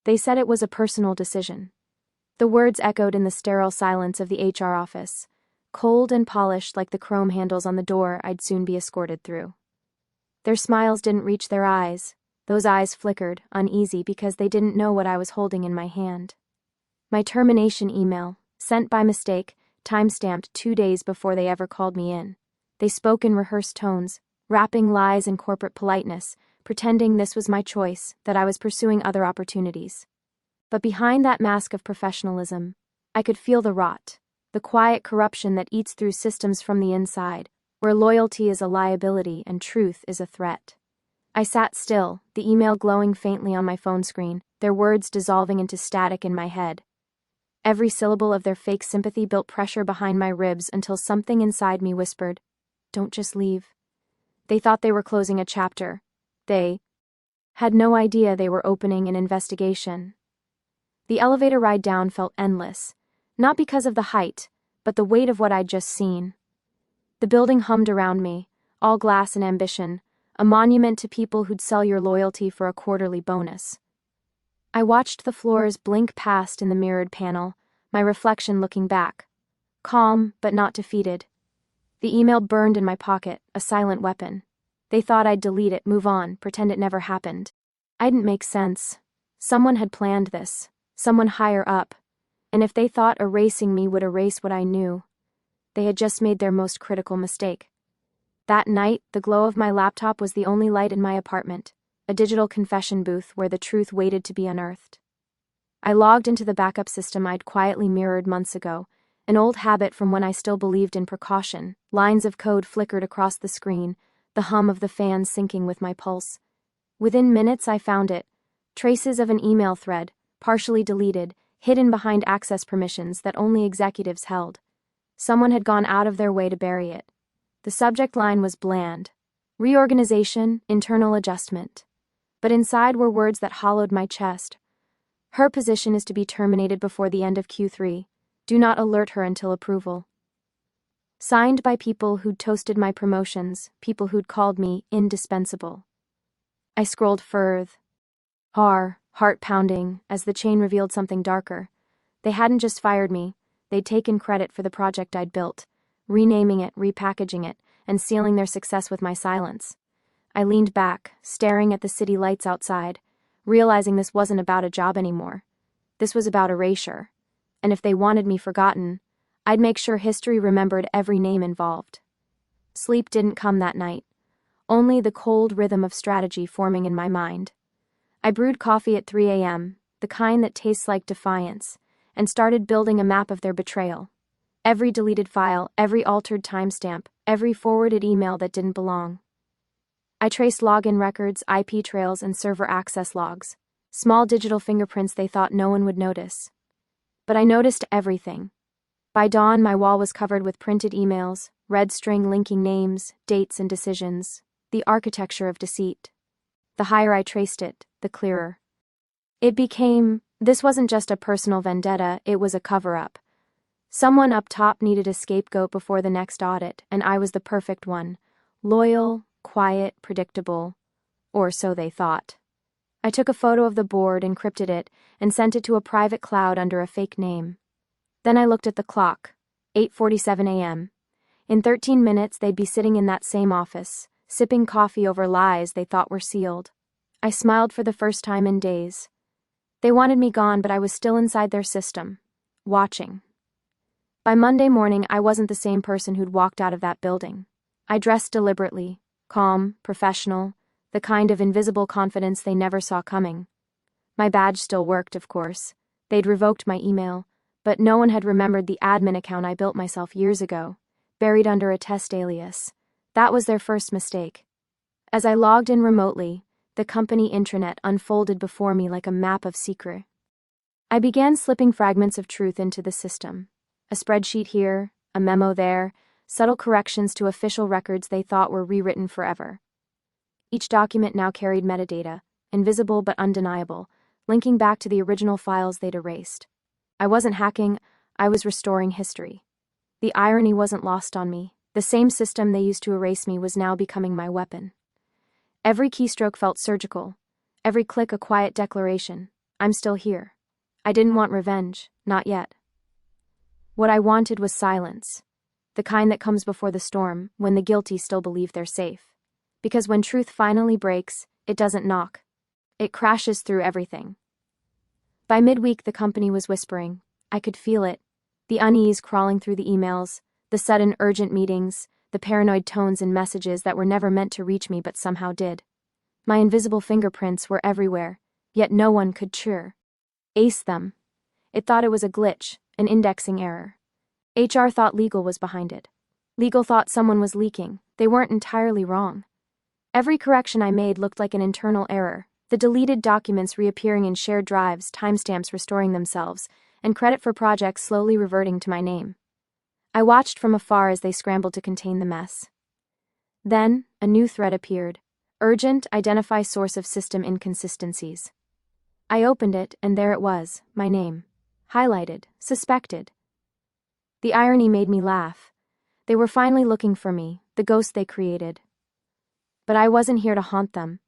They said it was a personal decision. The words echoed in the sterile silence of the HR office, cold and polished like the chrome handles on the door I'd soon be escorted through. Their smiles didn't reach their eyes. Those eyes flickered, uneasy, because they didn't know what I was holding in my hand. My termination email, sent by mistake, time-stamped 2 days before they ever called me in. They spoke in rehearsed tones, wrapping lies in corporate politeness, pretending this was my choice, that I was pursuing other opportunities. But behind that mask of professionalism, I could feel the rot, the quiet corruption that eats through systems from the inside, where loyalty is a liability and truth is a threat. I sat still, the email glowing faintly on my phone screen, their words dissolving into static in my head. Every syllable of their fake sympathy built pressure behind my ribs until something inside me whispered, "Don't just leave." They thought they were closing a chapter. They had no idea they were opening an investigation. The elevator ride down felt endless, not because of the height, but the weight of what I'd just seen. The building hummed around me, all glass and ambition, a monument to people who'd sell your loyalty for a quarterly bonus. I watched the floors blink past in the mirrored panel, my reflection looking back, calm but not defeated. The email burned in my pocket, a silent weapon. They thought I'd delete it, move on, pretend it never happened. I didn't make sense. Someone had planned this, someone higher up, and if they thought erasing me would erase what I knew, they had just made their most critical mistake. That night, the glow of my laptop was the only light in my apartment, a digital confession booth where the truth waited to be unearthed. I logged into the backup system I'd quietly mirrored months ago, an old habit from when I still believed in precaution. Lines of code flickered across the screen, the hum of the fan syncing with my pulse. Within minutes I found it, traces of an email thread, partially deleted, hidden behind access permissions that only executives held. Someone had gone out of their way to bury it. The subject line was bland. Reorganization, internal adjustment. But inside were words that hollowed my chest. Her position is to be terminated before the end of Q3. Do not alert her until approval. Signed by people who'd toasted my promotions, people who'd called me indispensable. I scrolled further. Heart pounding, as the chain revealed something darker. They hadn't just fired me, they'd taken credit for the project I'd built, renaming it, repackaging it, and sealing their success with my silence. I leaned back, staring at the city lights outside, realizing this wasn't about a job anymore. This was about erasure. And if they wanted me forgotten, I'd make sure history remembered every name involved. Sleep didn't come that night, only the cold rhythm of strategy forming in my mind. I brewed coffee at 3 a.m., the kind that tastes like defiance, and started building a map of their betrayal. Every deleted file, every altered timestamp, every forwarded email that didn't belong. I traced login records, IP trails, and server access logs, small digital fingerprints they thought no one would notice. But I noticed everything. By dawn, my wall was covered with printed emails, red string linking names, dates, and decisions, the architecture of deceit. The higher I traced it, the clearer. It became, this wasn't just a personal vendetta, it was a cover-up. Someone up top needed a scapegoat before the next audit, and I was the perfect one. Loyal, quiet, predictable. Or so they thought. I took a photo of the board, encrypted it, and sent it to a private cloud under a fake name. Then I looked at the clock. 8:47 a.m. In 13 minutes, they'd be sitting in that same office, sipping coffee over lies they thought were sealed. I smiled for the first time in days. They wanted me gone, but I was still inside their system, watching. By Monday morning, I wasn't the same person who'd walked out of that building. I dressed deliberately, calm, professional, the kind of invisible confidence they never saw coming. My badge still worked, of course. They'd revoked my email, but no one had remembered the admin account I built myself years ago, buried under a test alias. That was their first mistake. As I logged in remotely, the company intranet unfolded before me like a map of secret. I began slipping fragments of truth into the system. A spreadsheet here, a memo there, subtle corrections to official records they thought were rewritten forever. Each document now carried metadata, invisible but undeniable, linking back to the original files they'd erased. I wasn't hacking, I was restoring history. The irony wasn't lost on me. The same system they used to erase me was now becoming my weapon. Every keystroke felt surgical, every click a quiet declaration. I'm still here. I didn't want revenge, not yet. What I wanted was silence. The kind that comes before the storm, when the guilty still believe they're safe. Because when truth finally breaks, it doesn't knock. It crashes through everything. By midweek, the company was whispering. I could feel it. The unease crawling through the emails, the sudden urgent meetings, the paranoid tones in messages that were never meant to reach me but somehow did. My invisible fingerprints were everywhere, yet no one could ace them. It thought it was a glitch, an indexing error. HR thought legal was behind it. Legal thought someone was leaking. They weren't entirely wrong. Every correction I made looked like an internal error, the deleted documents reappearing in shared drives, timestamps restoring themselves, and credit for projects slowly reverting to my name. I watched from afar as they scrambled to contain the mess. Then, a new thread appeared. Urgent, identify source of system inconsistencies. I opened it, and there it was, my name. Highlighted, suspected. The irony made me laugh. They were finally looking for me, the ghost they created. But I wasn't here to haunt them.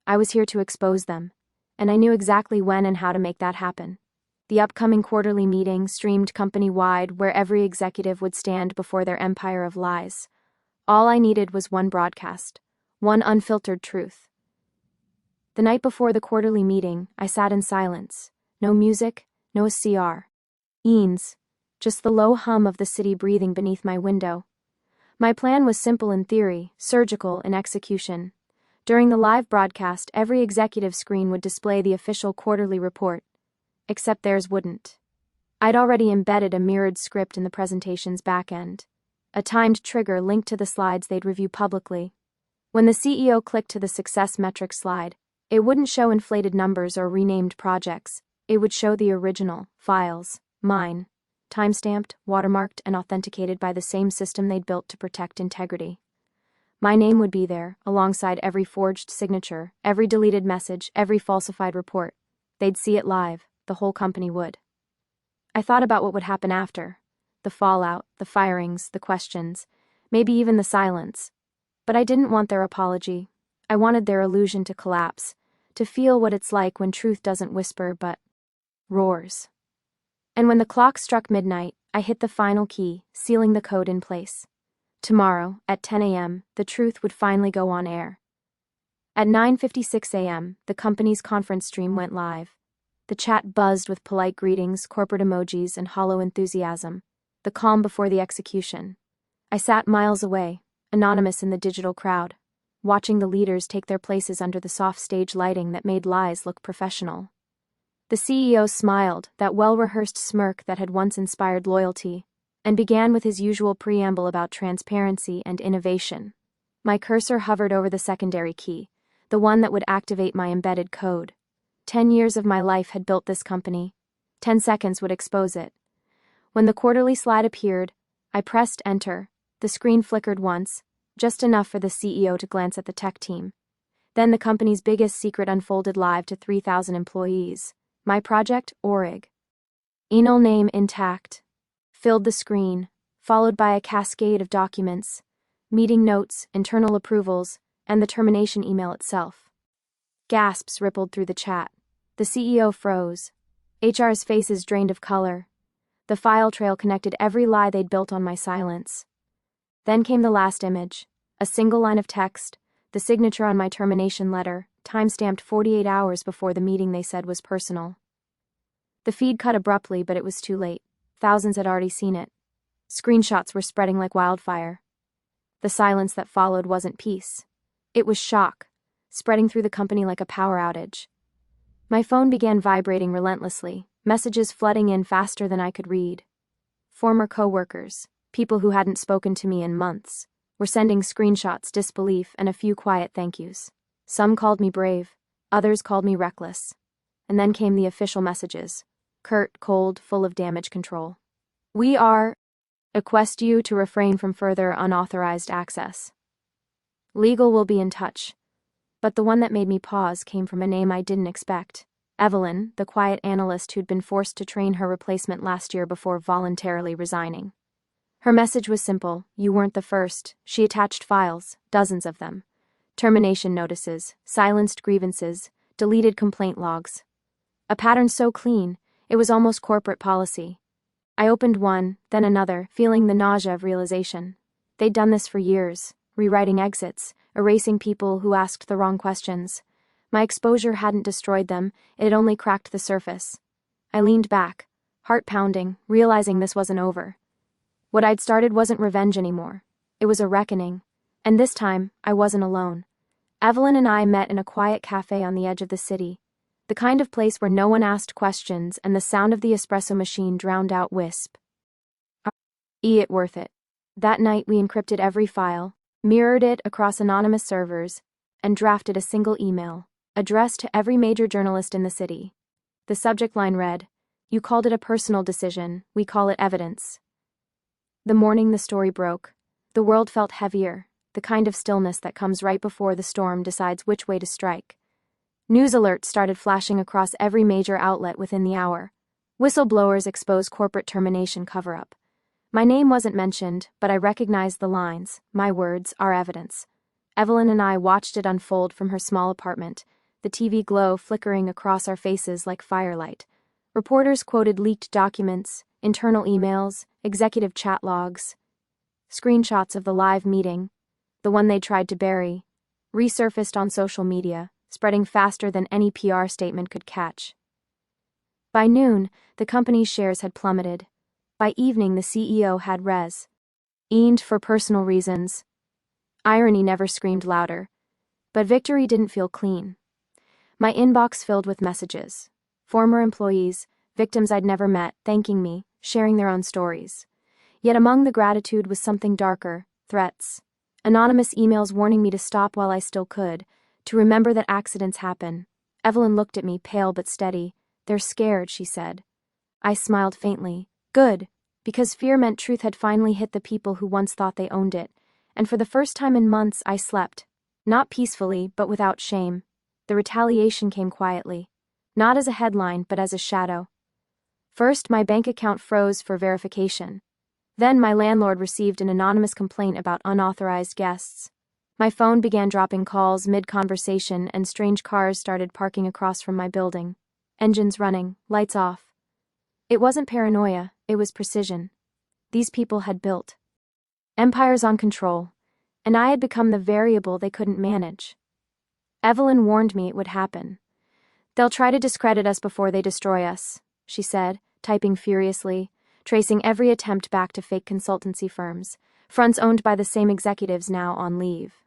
I was here to expose them, and I knew exactly when and how to make that happen. The upcoming quarterly meeting, streamed company-wide, where every executive would stand before their empire of lies. All I needed was one broadcast, one unfiltered truth. The night before the quarterly meeting, I sat in silence. No music, no CR. Eanes, just the low hum of the city breathing beneath my window. My plan was simple in theory, surgical in execution. During the live broadcast, every executive screen would display the official quarterly report, except theirs wouldn't. I'd already embedded a mirrored script in the presentation's back end, a timed trigger linked to the slides they'd review publicly. When the CEO clicked to the success metrics slide, it wouldn't show inflated numbers or renamed projects. It would show the original files, mine, timestamped, watermarked, and authenticated by the same system they'd built to protect integrity. My name would be there, alongside every forged signature, every deleted message, every falsified report. They'd see it live, the whole company would. I thought about what would happen after. The fallout, the firings, the questions, maybe even the silence. But I didn't want their apology. I wanted their illusion to collapse, to feel what it's like when truth doesn't whisper but roars. And when the clock struck midnight, I hit the final key, sealing the code in place. Tomorrow, at 10 a.m., the truth would finally go on air. At 9:56 a.m., the company's conference stream went live. The chat buzzed with polite greetings, corporate emojis, and hollow enthusiasm. The calm before the execution. I sat miles away, anonymous in the digital crowd, watching the leaders take their places under the soft stage lighting that made lies look professional. The CEO smiled, that well-rehearsed smirk that had once inspired loyalty, and began with his usual preamble about transparency and innovation. My cursor hovered over the secondary key, the one that would activate my embedded code. 10 years of my life had built this company. 10 seconds would expose it. When the quarterly slide appeared, I pressed enter. The screen flickered once, just enough for the CEO to glance at the tech team. Then the company's biggest secret unfolded live to 3,000 employees. My project, Orig. Email name intact. Filled the screen, followed by a cascade of documents, meeting notes, internal approvals, and the termination email itself. Gasps rippled through the chat. The CEO froze. HR's faces drained of color. The file trail connected every lie they'd built on my silence. Then came the last image, a single line of text, the signature on my termination letter, timestamped 48 hours before the meeting they said was personal. The feed cut abruptly, but it was too late. Thousands had already seen it. Screenshots were spreading like wildfire. The silence that followed wasn't peace. It was shock, spreading through the company like a power outage. My phone began vibrating relentlessly, messages flooding in faster than I could read. Former coworkers, people who hadn't spoken to me in months, were sending screenshots, disbelief, and a few quiet thank yous. Some called me brave, others called me reckless. And then came the official messages, curt, cold, full of damage control. We request you to refrain from further unauthorized access. Legal will be in touch. But the one that made me pause came from a name I didn't expect. Evelyn, the quiet analyst who'd been forced to train her replacement last year before voluntarily resigning. Her message was simple: you weren't the first. She attached files, dozens of them. Termination notices, silenced grievances, deleted complaint logs. A pattern so clean, it was almost corporate policy. I opened one, then another, feeling the nausea of realization. They'd done this for years, rewriting exits, erasing people who asked the wrong questions. My exposure hadn't destroyed them, it had only cracked the surface. I leaned back, heart pounding, realizing this wasn't over. What I'd started wasn't revenge anymore. It was a reckoning. And this time, I wasn't alone. Evelyn and I met in a quiet cafe on the edge of the city. The kind of place where no one asked questions and the sound of the espresso machine drowned out wisp. It worth it. That night we encrypted every file, mirrored it across anonymous servers, and drafted a single email, addressed to every major journalist in the city. The subject line read, "You called it a personal decision, we call it evidence." The morning the story broke, the world felt heavier, the kind of stillness that comes right before the storm decides which way to strike. News alerts started flashing across every major outlet within the hour. Whistleblowers expose corporate termination cover-up. My name wasn't mentioned, but I recognized the lines, my words, our evidence. Evelyn and I watched it unfold from her small apartment, the TV glow flickering across our faces like firelight. Reporters quoted leaked documents, internal emails, executive chat logs, screenshots of the live meeting, the one they tried to bury, resurfaced on social media, spreading faster than any PR statement could catch. By noon, the company's shares had plummeted. By evening, the CEO had resigned for personal reasons. Irony never screamed louder. But victory didn't feel clean. My inbox filled with messages. Former employees, victims I'd never met, thanking me, sharing their own stories. Yet among the gratitude was something darker, threats. Anonymous emails warning me to stop while I still could, to remember that accidents happen. Evelyn looked at me, pale but steady. "They're scared," she said. I smiled faintly. Good, because fear meant truth had finally hit the people who once thought they owned it. And for the first time in months, I slept. Not peacefully, but without shame. The retaliation came quietly. Not as a headline, but as a shadow. First, my bank account froze for verification. Then my landlord received an anonymous complaint about unauthorized guests. My phone began dropping calls mid-conversation and strange cars started parking across from my building. Engines running, lights off. It wasn't paranoia, it was precision. These people had built empires on control, and I had become the variable they couldn't manage. Evelyn warned me it would happen. "They'll try to discredit us before they destroy us," she said, typing furiously, tracing every attempt back to fake consultancy firms, fronts owned by the same executives now on leave.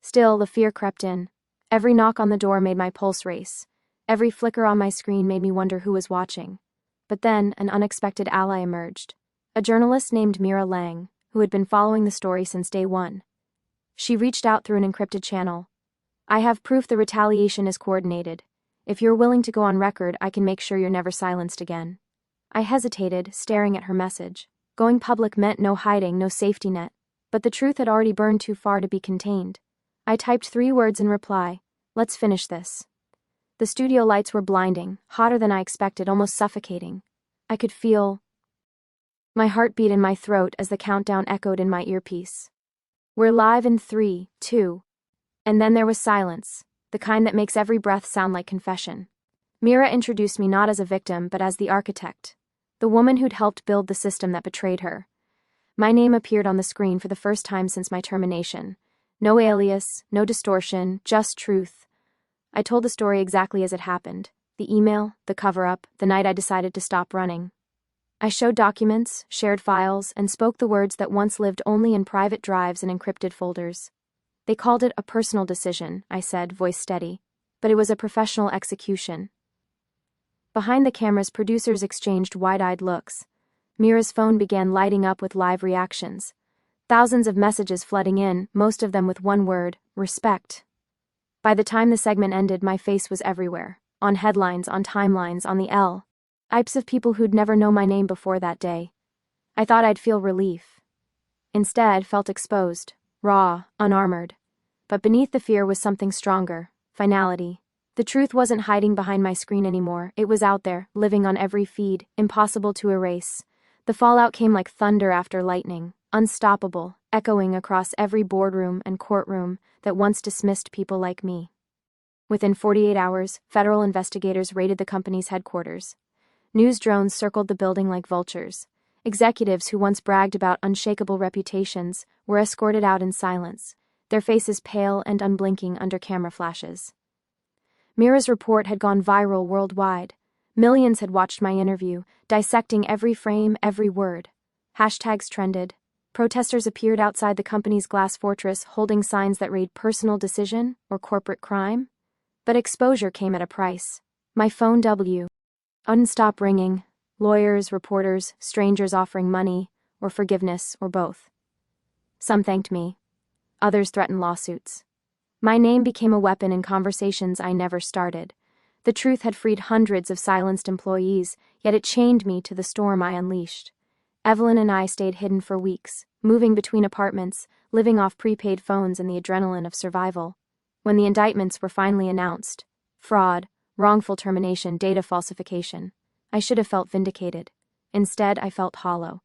Still, the fear crept in. Every knock on the door made my pulse race. Every flicker on my screen made me wonder who was watching. But then, an unexpected ally emerged. A journalist named Mira Lang, who had been following the story since day one. She reached out through an encrypted channel. "I have proof the retaliation is coordinated. If you're willing to go on record, I can make sure you're never silenced again." I hesitated, staring at her message. Going public meant no hiding, no safety net. But the truth had already burned too far to be contained. I typed 3 words in reply. "Let's finish this." The studio lights were blinding, hotter than I expected, almost suffocating. I could feel my heartbeat in my throat as the countdown echoed in my earpiece. "We're live in 3, 2. And then there was silence, the kind that makes every breath sound like confession. Mira introduced me not as a victim, but as the architect, the woman who'd helped build the system that betrayed her. My name appeared on the screen for the first time since my termination. No alias, no distortion, just truth. I told the story exactly as it happened. The email, the cover-up, the night I decided to stop running. I showed documents, shared files, and spoke the words that once lived only in private drives and encrypted folders. "They called it a personal decision," I said, voice steady. "But it was a professional execution." Behind the cameras, producers exchanged wide-eyed looks. Mira's phone began lighting up with live reactions. Thousands of messages flooding in, most of them with one word: respect. By the time the segment ended, my face was everywhere. On headlines, on timelines, on the types of people who'd never known my name before that day. I thought I'd feel relief. Instead, felt exposed, raw, unarmored. But beneath the fear was something stronger: finality. The truth wasn't hiding behind my screen anymore. It was out there, living on every feed, impossible to erase. The fallout came like thunder after lightning, unstoppable, echoing across every boardroom and courtroom that once dismissed people like me. Within 48 hours, federal investigators raided the company's headquarters. News drones circled the building like vultures. Executives who once bragged about unshakable reputations were escorted out in silence, their faces pale and unblinking under camera flashes. Mira's report had gone viral worldwide. Millions had watched my interview, dissecting every frame, every word. Hashtags trended. Protesters appeared outside the company's glass fortress holding signs that read personal decision or corporate crime. But exposure came at a price. My phone wouldn't stop ringing. Lawyers, reporters, strangers offering money, or forgiveness, or both. Some thanked me. Others threatened lawsuits. My name became a weapon in conversations I never started. The truth had freed hundreds of silenced employees, yet it chained me to the storm I unleashed. Evelyn and I stayed hidden for weeks, moving between apartments, living off prepaid phones and the adrenaline of survival. When the indictments were finally announced, fraud, wrongful termination, data falsification, I should have felt vindicated. Instead, I felt hollow.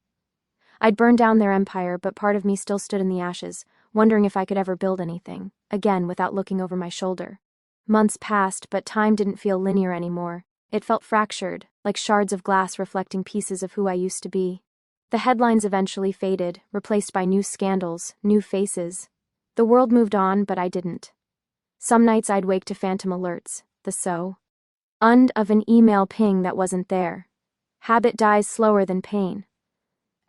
I'd burned down their empire, but part of me still stood in the ashes, wondering if I could ever build anything, again without looking over my shoulder. Months passed, but time didn't feel linear anymore. It felt fractured, like shards of glass reflecting pieces of who I used to be. The headlines eventually faded, replaced by new scandals, new faces. The world moved on, but I didn't. Some nights I'd wake to phantom alerts, the und of an email ping that wasn't there. Habit dies slower than pain.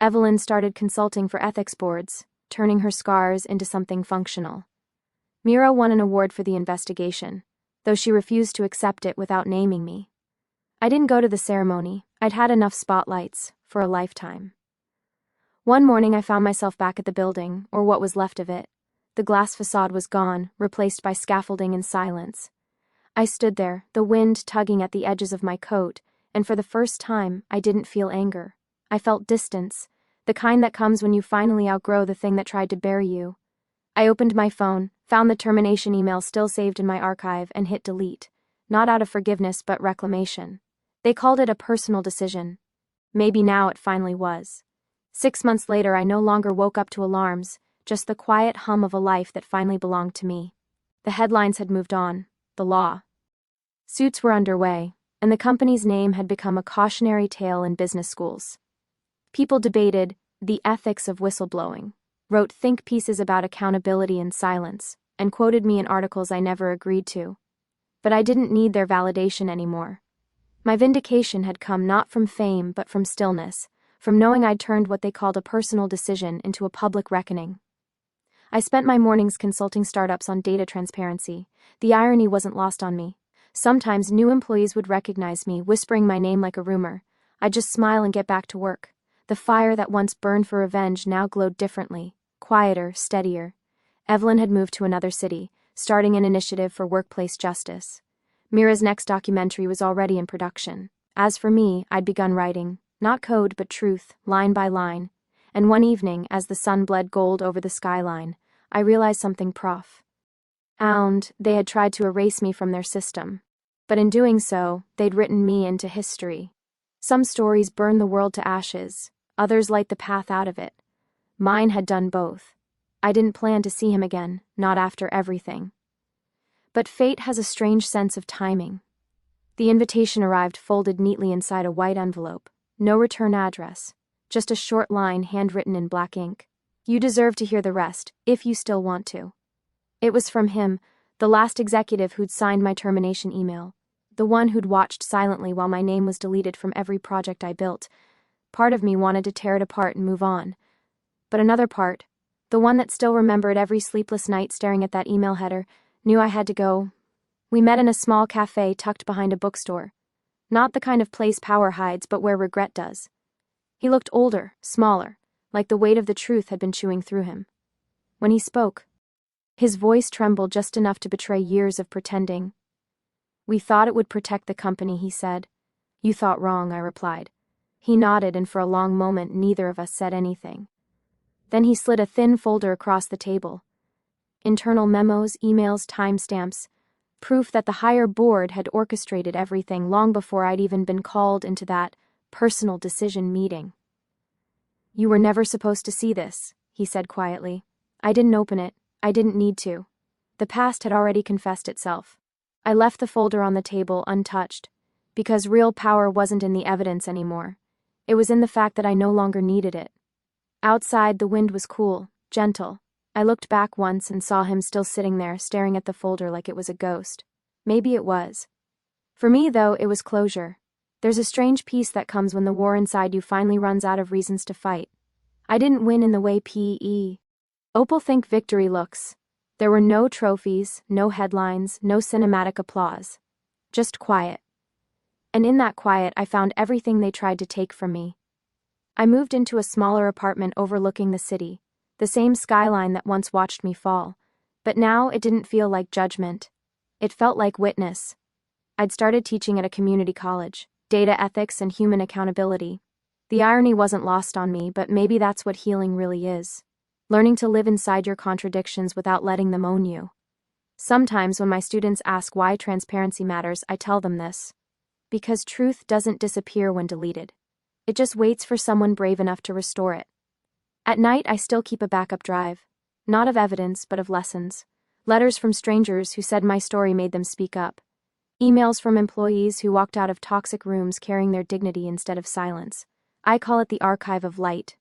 Evelyn started consulting for ethics boards, turning her scars into something functional. Mira won an award for the investigation, though she refused to accept it without naming me. I didn't go to the ceremony. I'd had enough spotlights for a lifetime. One morning I found myself back at the building, or what was left of it. The glass facade was gone, replaced by scaffolding and silence. I stood there, the wind tugging at the edges of my coat, and for the first time, I didn't feel anger. I felt distance, the kind that comes when you finally outgrow the thing that tried to bury you. I opened my phone, found the termination email still saved in my archive, and hit delete. Not out of forgiveness, but reclamation. They called it a personal decision. Maybe now it finally was. 6 months later, I no longer woke up to alarms, just the quiet hum of a life that finally belonged to me. The headlines had moved on. The law. Suits were underway, and the company's name had become a cautionary tale in business schools. People debated the ethics of whistleblowing, wrote think pieces about accountability and silence, and quoted me in articles I never agreed to. But I didn't need their validation anymore. My vindication had come not from fame but from stillness, from knowing I'd turned what they called a personal decision into a public reckoning. I spent my mornings consulting startups on data transparency. The irony wasn't lost on me. Sometimes new employees would recognize me, whispering my name like a rumor. I'd just smile and get back to work. The fire that once burned for revenge now glowed differently, quieter, steadier. Evelyn had moved to another city, starting an initiative for workplace justice. Mira's next documentary was already in production. As for me, I'd begun writing, not code but truth, line by line. And one evening, as the sun bled gold over the skyline, I realized something profound. They had tried to erase me from their system. But in doing so, they'd written me into history. Some stories burn the world to ashes, others light the path out of it. Mine had done both. I didn't plan to see him again, not after everything. But fate has a strange sense of timing. The invitation arrived folded neatly inside a white envelope. No return address, just a short line handwritten in black ink. You deserve to hear the rest, if you still want to. It was from him, the last executive who'd signed my termination email, the one who'd watched silently while my name was deleted from every project I built. Part of me wanted to tear it apart and move on. But another part, the one that still remembered every sleepless night staring at that email header, knew I had to go. We met in a small cafe tucked behind a bookstore. Not the kind of place power hides, but where regret does. He looked older, smaller, like the weight of the truth had been chewing through him. When he spoke, his voice trembled just enough to betray years of pretending. We thought it would protect the company, he said. You thought wrong, I replied. He nodded, and for a long moment neither of us said anything. Then he slid a thin folder across the table. Internal memos, emails, timestamps, proof that the higher board had orchestrated everything long before I'd even been called into that personal decision meeting. You were never supposed to see this, he said quietly. I didn't open it. I didn't need to. The past had already confessed itself. I left the folder on the table untouched, because real power wasn't in the evidence anymore. It was in the fact that I no longer needed it. Outside, the wind was cool, gentle. I looked back once and saw him still sitting there, staring at the folder like it was a ghost. Maybe it was. For me, though, it was closure. There's a strange peace that comes when the war inside you finally runs out of reasons to fight. I didn't win in the way P.E. Opal think victory looks. There were no trophies, no headlines, no cinematic applause. Just quiet. And in that quiet, I found everything they tried to take from me. I moved into a smaller apartment overlooking the city, the same skyline that once watched me fall. But now it didn't feel like judgment. It felt like witness. I'd started teaching at a community college, data ethics and human accountability. The irony wasn't lost on me, but maybe that's what healing really is. Learning to live inside your contradictions without letting them own you. Sometimes when my students ask why transparency matters, I tell them this. Because truth doesn't disappear when deleted. It just waits for someone brave enough to restore it. At night, I still keep a backup drive. Not of evidence, but of lessons. Letters from strangers who said my story made them speak up. Emails from employees who walked out of toxic rooms carrying their dignity instead of silence. I call it the archive of light.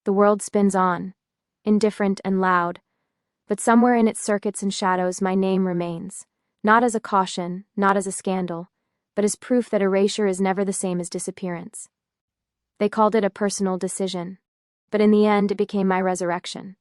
The world spins on, indifferent and loud, but somewhere in its circuits and shadows my name remains. Not as a caution, not as a scandal, but as proof that erasure is never the same as disappearance. They called it a personal decision, but in the end it became my resurrection.